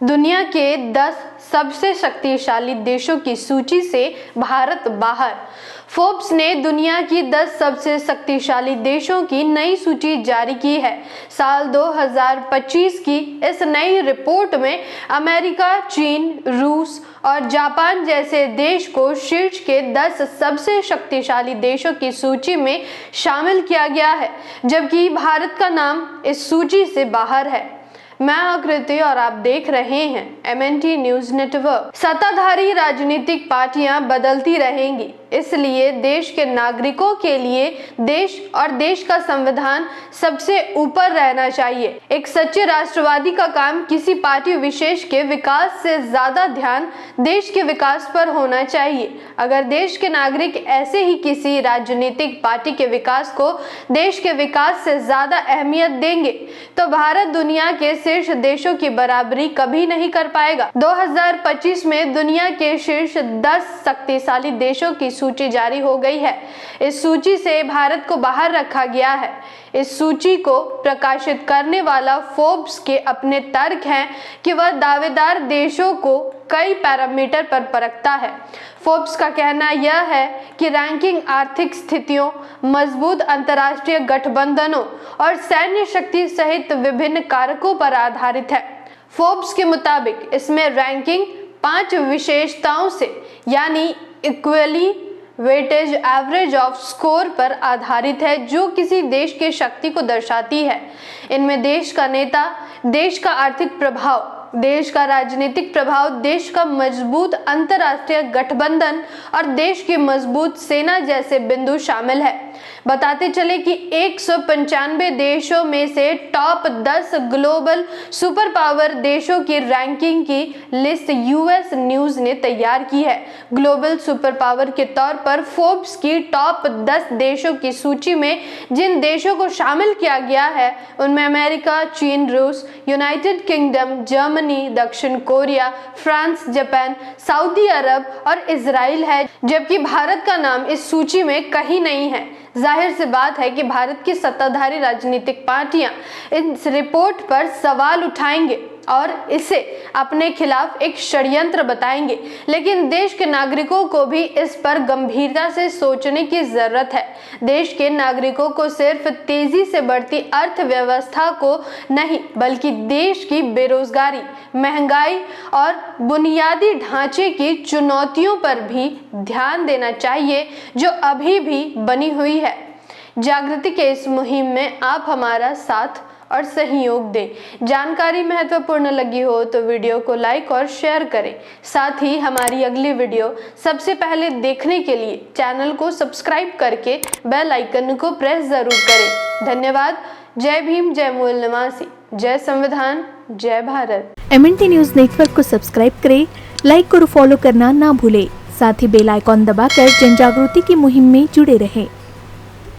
दुनिया के 10 सबसे शक्तिशाली देशों की सूची से भारत बाहर। फोर्ब्स ने दुनिया की 10 सबसे शक्तिशाली देशों की नई सूची जारी की है। साल 2025 की इस नई रिपोर्ट में अमेरिका, चीन, रूस और जापान जैसे देश को शीर्ष के 10 सबसे शक्तिशाली देशों की सूची में शामिल किया गया है, जबकि भारत का नाम इस सूची से बाहर है। मैं आकृति और आप देख रहे हैं MNT न्यूज नेटवर्क। सत्ताधारी राजनीतिक पार्टियां बदलती रहेंगी, इसलिए देश के नागरिकों के लिए देश और देश का संविधान सबसे ऊपर रहना चाहिए। एक सच्चे राष्ट्रवादी का काम किसी पार्टी विशेष के विकास से ज्यादा ध्यान देश के विकास पर होना चाहिए। अगर देश के नागरिक ऐसे ही किसी राजनीतिक पार्टी के विकास को देश के विकास से ज्यादा अहमियत देंगे तो भारत दुनिया के शीर्ष देशों की बराबरी कभी नहीं कर पाएगा। 2025 में दुनिया के शीर्ष 10 शक्तिशाली देशों की सूची जारी हो गई है। इस सूची से भारत को बाहर रखा गया है। इस सूची को प्रकाशित करने वाला फोर्ब्स के अपने तर्क हैं कि वह दावेदार देशों को कई पैरामीटर पर परखता है। फोर्ब्स का कहना यह है कि रैंकिंग आर्थिक स्थितियों, मजबूत अंतर्राष्ट्रीय गठबंधनों और सैन्य शक्ति सहित विभिन्न कारकों पर आधारित है। फोर्ब्स के मुताबिक इसमें रैंकिंग 5 विशेषताओं से यानी equally weightage average off score पर आधारित है, जो किसी देश की शक्ति को दर्शाती है। इनमें देश का नेता, देश का आर्थिक प्रभाव, देश का राजनीतिक प्रभाव, देश का मजबूत अंतर्राष्ट्रीय गठबंधन और देश की मजबूत सेना जैसे बिंदु शामिल है। बताते चले कि 195 देशों में से टॉप 10 ग्लोबल सुपर पावर देशों की रैंकिंग की लिस्ट US न्यूज ने तैयार की है। ग्लोबल सुपर पावर के तौर पर फोर्ब्स की टॉप 10 देशों की सूची में जिन देशों को शामिल किया गया है उनमें अमेरिका, चीन, रूस, यूनाइटेड किंगडम, जर्मनी, दक्षिण कोरिया, फ्रांस, जापान, सऊदी अरब और इजराइल है, जबकि भारत का नाम इस सूची में कहीं नहीं है। जाहिर सी बात है कि भारत की सत्ताधारी राजनीतिक पार्टियां इस रिपोर्ट पर सवाल उठाएंगे और इसे अपने खिलाफ एक षड्यंत्र बताएंगे, लेकिन देश के नागरिकों को भी इस पर गंभीरता से सोचने की जरूरत है। देश के नागरिकों को सिर्फ तेजी से बढ़ती अर्थव्यवस्था को नहीं, बल्कि देश की बेरोजगारी, महंगाई और बुनियादी ढांचे की चुनौतियों पर भी ध्यान देना चाहिए जो अभी भी बनी हुई है। जागृति के इस मुहिम में आप हमारा साथ और सहयोग दें। जानकारी महत्वपूर्ण लगी हो तो वीडियो को लाइक और शेयर करें। साथ ही हमारी अगली वीडियो सबसे पहले देखने के लिए चैनल को सब्सक्राइब करके बेल आइकन को प्रेस जरूर करें। धन्यवाद। जय भीम, जय मूल निवासी, जय संविधान, जय भारत। MNT न्यूज नेटवर्क को सब्सक्राइब करें, लाइक और फॉलो करना ना भूलें। साथ ही बेल आइकॉन दबाकर जन जागृति की मुहिम में जुड़े रहें।